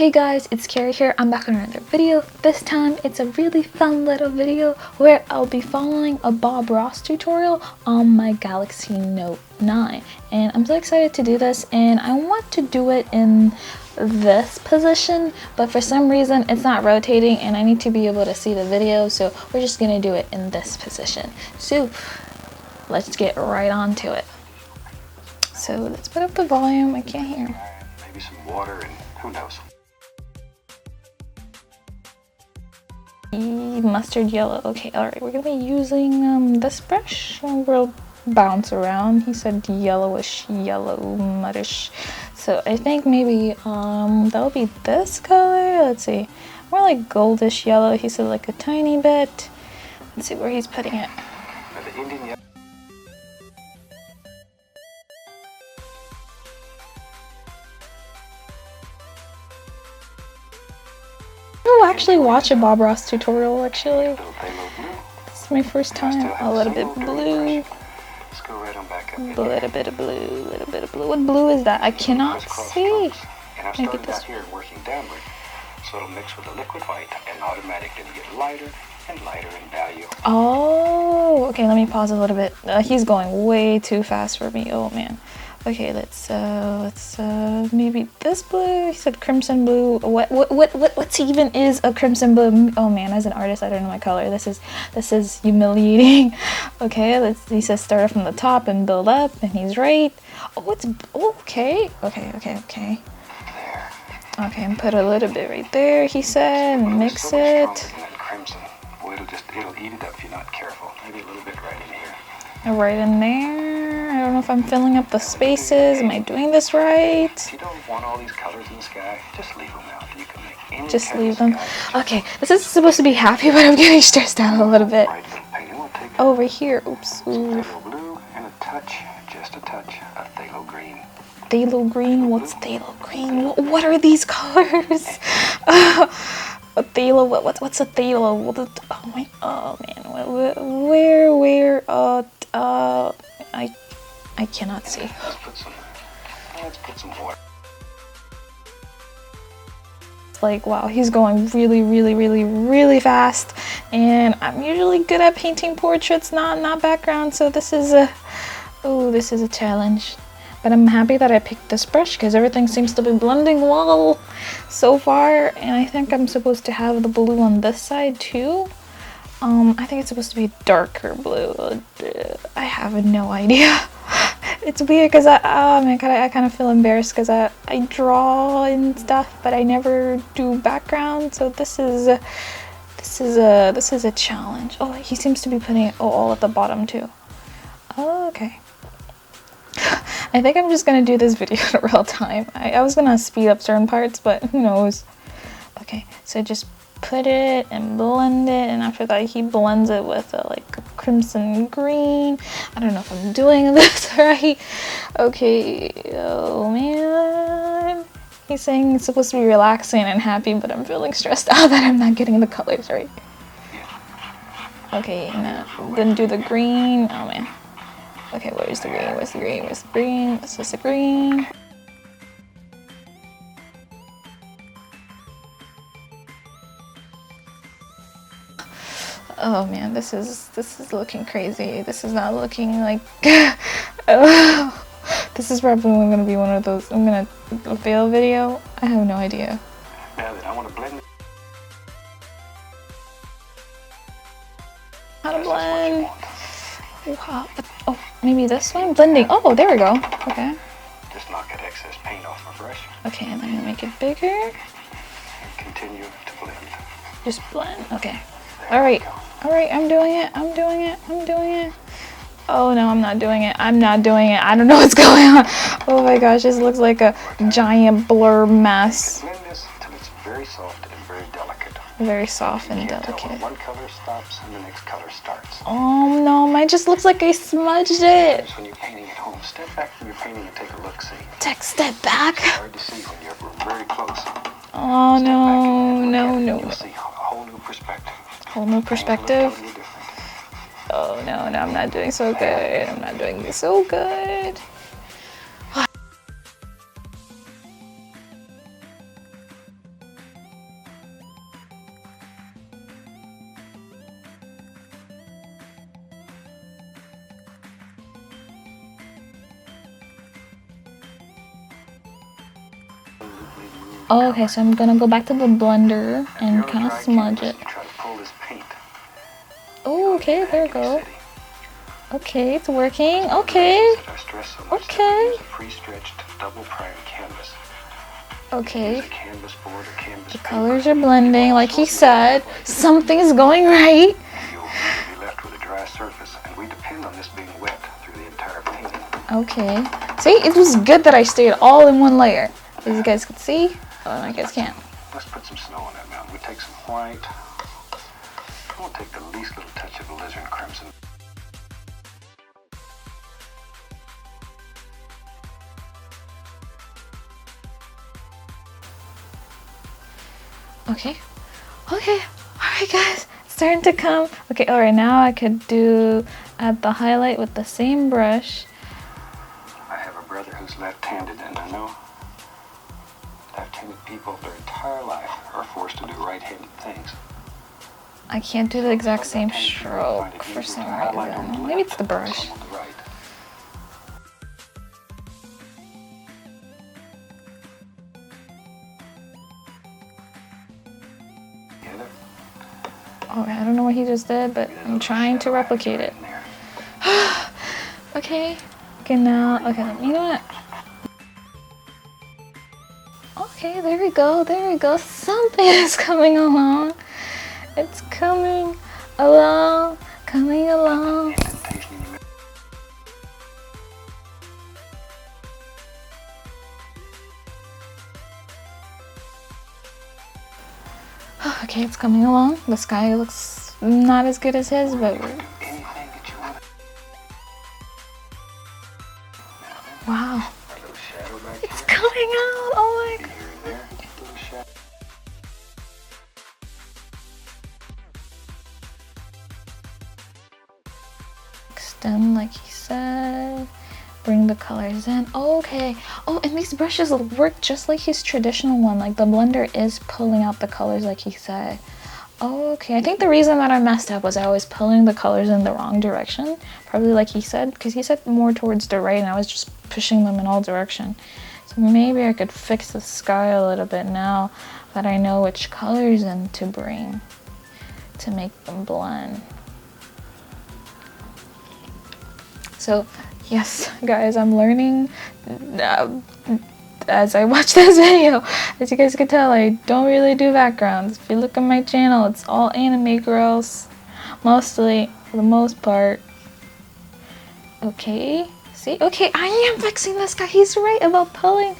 Hey guys, it's Carrie here. I'm back on another video. This time it's a really fun little video where I'll be following a Bob Ross tutorial on my Galaxy Note 9. And I'm so excited to do this, and I want to do it in this position, but for some reason it's not rotating and I need to be able to see the video, so we're just gonna do it in this position. So let's get right on to it. So let's put up the volume. I can't hear. Maybe some water and who knows. Mustard yellow. Okay, alright, we're gonna be using this brush. We'll bounce around. He said yellowish, yellow, muddish. So I think maybe that'll be this color. Let's see. More like goldish yellow. He said like a tiny bit. Let's see where he's putting it. I'll actually watch a Bob Ross tutorial actually. This is my first time. A little bit blue. A little bit of blue, a little bit of blue. What blue is that? I cannot see. And I've started out here working downward, so it'll mix with the liquid white and automatically get lighter and lighter in value. Oh, okay, let me pause a little bit. He's going way too fast for me. Oh man. Okay, let's maybe this blue. He said crimson blue. What even is a crimson blue? Oh man, as an artist, I don't know my color. This is humiliating. Okay, he says start from the top and build up, and he's right. Oh, it's okay. Okay, and put a little bit right there. He said, and mix it. Crimson. Boy, it'll eat it up if you're not careful. Maybe a little bit right in here. Right in there. I don't know if I'm filling up the spaces. Am I doing this right? If you don't want all these colors in the sky, just leave them out. You can make any just leave them. Okay, this is supposed to be happy, but I'm getting stressed out a little bit. Over here. Oops. Ooh. Blue and a touch, just a touch of phthalo green. Phthalo green? What's phthalo green? What are these colors? A phthalo. What's a phthalo? Oh man. Where? I cannot see. Let's put some water. It's like, wow, he's going really fast, and I'm usually good at painting portraits, not background, so this is a challenge. But I'm happy that I picked this brush because everything seems to be blending well so far, and I think I'm supposed to have the blue on this side too. I think it's supposed to be darker blue. I have no idea. It's weird because I kind of feel embarrassed because I draw and stuff, but I never do background. So this is a challenge. Oh, he seems to be putting it all at the bottom too. Oh, okay. I think I'm just gonna do this video in real time. I was gonna speed up certain parts, but who knows. Okay, so just put it and blend it, and after that he blends it with like a crimson green. I don't know if I'm doing this right. Okay, oh man. He's saying it's supposed to be relaxing and happy, but I'm feeling stressed out that I'm not getting the colors right. Okay, now then do the green. Oh man. Okay, where's the green? Where's the green? Where's the green? This is the green. Oh man, this is looking crazy. This is not looking like this is probably gonna be one of those I'm gonna fail video. I have no idea. Now then, I want to blend. How to blend? Wow. Oh, maybe this one? Blending. Oh, there we go. Okay. Just knock that excess paint off my brush. Okay, and then make it bigger. And continue to blend. Just blend. Okay. Alright, I'm doing it. Oh no, I'm not doing it. I don't know what's going on. Oh my gosh, this looks like a giant blur mess. Blend this until it's very soft and very delicate. Very soft and delicate. When one color stops and the next color starts. Oh no, mine just looks like I smudged it. When you're painting at home, step back from your painting and take a look, see. Step back? It's hard to see when you're very close. Oh no. You'll see a whole new perspective. Whole new perspective. Oh no, I'm not doing so good. I'm not doing so good. absolutely move Oh, okay, so I'm gonna go back to the blender If and you're on kind of dry smudge canvas it. and you try to pull this paint, Oh, okay, there we heck go. in the city. Okay, it's working. One of the Okay, reasons that I stress so much that we okay, use a pre-stretched double prime canvas. okay. Use a canvas board or canvas The paper. colors are blending, like he Also, said. Something's going right. you'll either be left with a dry surface, and we depend on this being wet through the entire painting. Okay. See, it was good that I stayed all in one layer. As you guys can see. Oh, no, you guys can't. Let's put some snow on that mountain. We take some white. We'll take the least little touch of alizarin crimson. Okay. Okay. Alright, guys. It's starting to come. Okay, alright, now I could add the highlight with the same brush. I have a brother who's left-handed, and I know left-handed people their entire life are forced to do right-handed things. I can't do the exact same stroke for some reason. Maybe it's the brush. On the right. Together. Oh, I don't know what he just did, but I'm trying to replicate it. Okay. Okay, now, okay, you know what? Okay, there we go, there we go. Something is coming along. It's coming along, coming along. Indentation in your middle. Okay, it's coming along. The sky looks not as good as his, but Do anything that you want. wow. A little shadow back It's here. coming out. Oh my god. Here and there. A little shadow. Extend like he said. Bring the colors in. Oh, okay. Oh, and these brushes work just like his traditional one. Like the blender is pulling out the colors like he said. Oh, okay. I think the reason that I messed up was I was pulling the colors in the wrong direction. Probably like he said, because he said more towards the right and I was just pushing them in all direction. So maybe I could fix the sky a little bit now that I know which colors in to bring to make them blend. So yes, guys, I'm learning as I watch this video. As you guys can tell, I don't really do backgrounds. If you look at my channel, it's all anime girls, mostly, for the most part. Okay, see? Okay, I am fixing this guy. He's right about pulling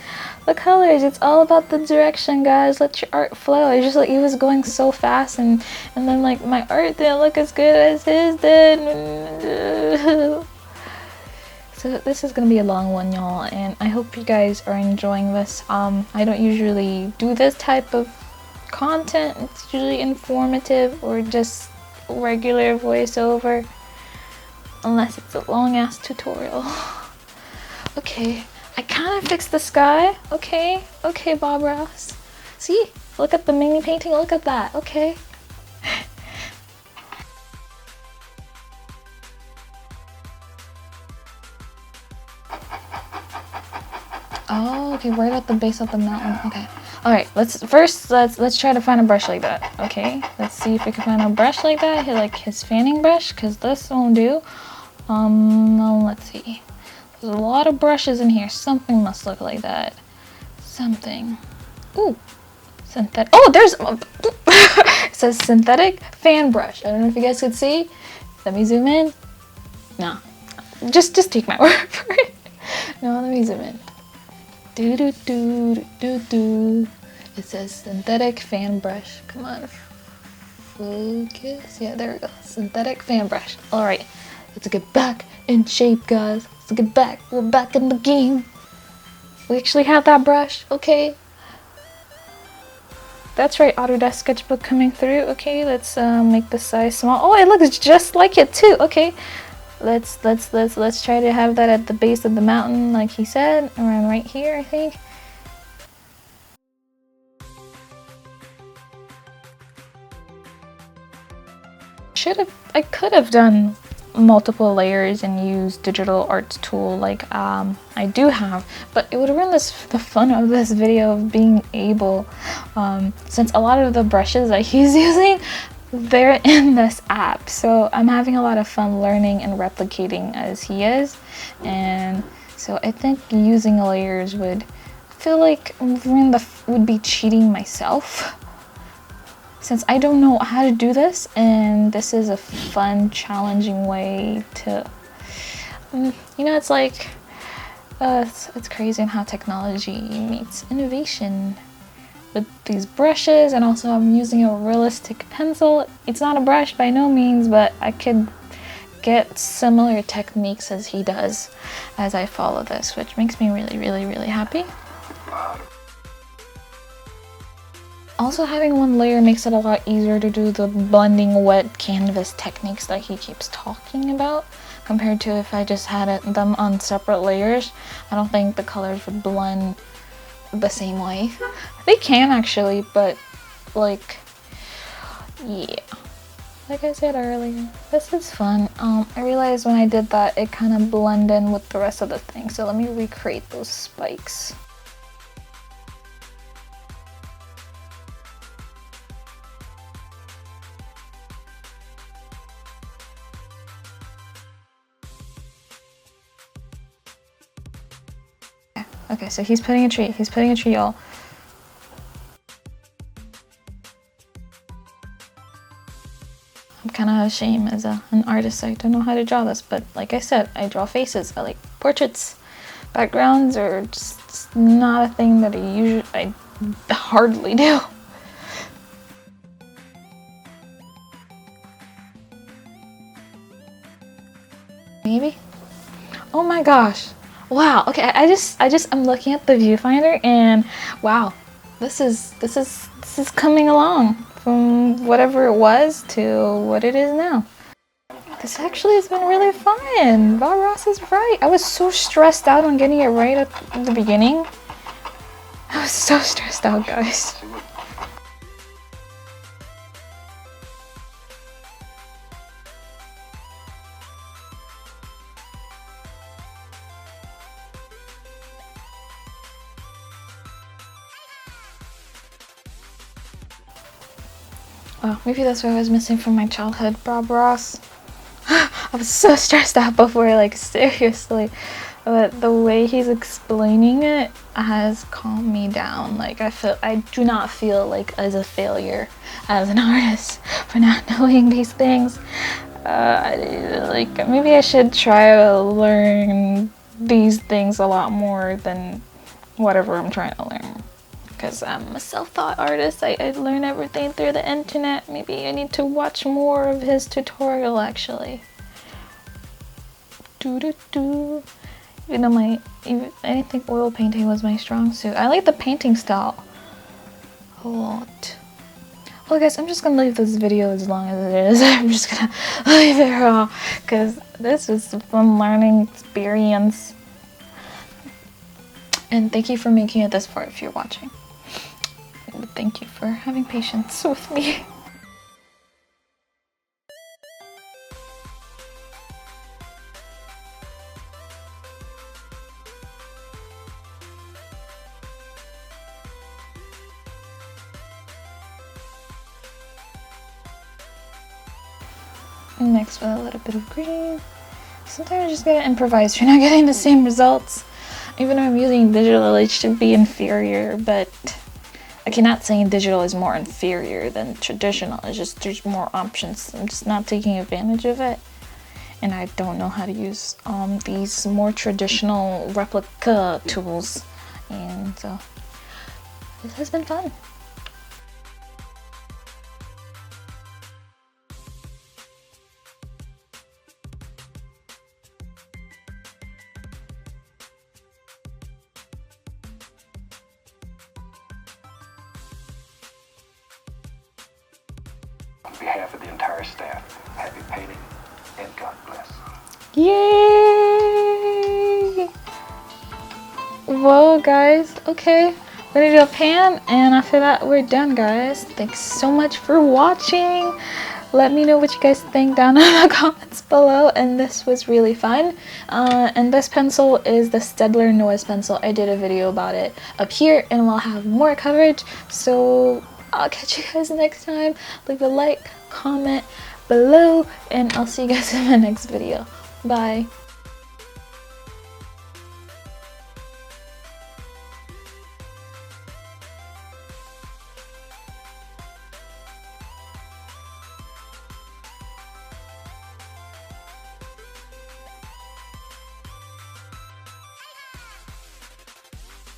the colors. It's all about the direction, guys. Let your art flow. It's just like he was going so fast, and then like my art didn't look as good as his did. So this is gonna be a long one, y'all, and I hope you guys are enjoying this. I don't usually do this type of content. It's usually informative or just regular voiceover, unless it's a long ass tutorial. Okay, I kind of fixed the sky. Okay, okay, Bob Ross. See, look at the mini painting. Look at that. Okay. Oh, okay, right at the base of the mountain. Okay. Alright, let's try to find a brush like that. Okay. Let's see if we can find a brush like that. Like his fanning brush, because this won't do. Let's see. There's a lot of brushes in here. Something must look like that. Something. Ooh. Synthetic. Oh, there's it says synthetic fan brush. I don't know if you guys could see. Let me zoom in. No. Just take my word for it. No, let me zoom in. Do do do do do. It says synthetic fan brush. Come on, focus. Yeah, there we go. Synthetic fan brush. All right, let's get back in shape, guys. Let's get back. We're back in the game. We actually have that brush. Okay. That's right, Autodesk Sketchbook coming through. Okay, let's make the size small. Oh, it looks just like it too. Okay. Let's try to have that at the base of the mountain, like he said, around right here, I think. I could have done multiple layers and use digital art tool like I do have, but it would ruin the fun of this video of being able, since a lot of the brushes that he's using, they're in this app, so I'm having a lot of fun learning and replicating as he is. And so I think using layers would feel like would be cheating myself, since I don't know how to do this, and this is a fun, challenging way to, you know, it's like, it's crazy how technology meets innovation with these brushes. And also I'm using a realistic pencil. It's not a brush by no means, but I could get similar techniques as he does as I follow this, which makes me really, really, really happy. Also, having one layer makes it a lot easier to do the blending wet canvas techniques that he keeps talking about, compared to if I just had them on separate layers. I don't think the colors would blend the same way. They can actually, but like, yeah. Like I said earlier, this is fun. I realized when I did that, it kind of blended in with the rest of the thing. So let me recreate those spikes. Okay, so he's putting a tree. He's putting a tree, y'all. I'm kind of ashamed as an artist. I don't know how to draw this, but like I said, I draw faces. I like portraits. Backgrounds are just not a thing that I hardly do. Maybe? Oh my gosh. Wow, okay, I'm looking at the viewfinder and wow, this is coming along from whatever it was to what it is now. This actually has been really fun. Bob Ross is right. I was so stressed out on getting it right at the beginning. I was so stressed out, guys. Oh, maybe that's what I was missing from my childhood, Bob Ross. I was so stressed out before, like, seriously. But the way he's explaining it has calmed me down. Like, I do not feel like as a failure as an artist for not knowing these things. Like, maybe I should try to learn these things a lot more than whatever I'm trying to learn. Because I'm a self-taught artist. I learn everything through the internet. Maybe I need to watch more of his tutorial, actually. Even though I didn't think oil painting was my strong suit. I like the painting style a lot. Well, guys, I'm just gonna leave this video as long as it is. I'm just gonna leave it raw because this was a fun learning experience. And thank you for making it this far if you're watching. Thank you for having patience with me. Mixed with a little bit of green. Sometimes you just gotta improvise. You're not getting the same results. Even though I'm using digital, it should be inferior, but I cannot say digital is more inferior than traditional. It's just there's more options. I'm just not taking advantage of it. And I don't know how to use these more traditional replica tools. And so this has been fun. On behalf of the entire staff, happy painting and God bless. Yay! Whoa, guys. Okay, we're gonna do a pan, and after that, we're done, guys. Thanks so much for watching. let me know what you guys think down in the comments below, and this was really fun. And this pencil is the Staedtler Noise pencil. I did a video about it up here, and we'll have more coverage, so I'll catch you guys next time. Leave a like, comment below, and I'll see you guys in my next video. Bye.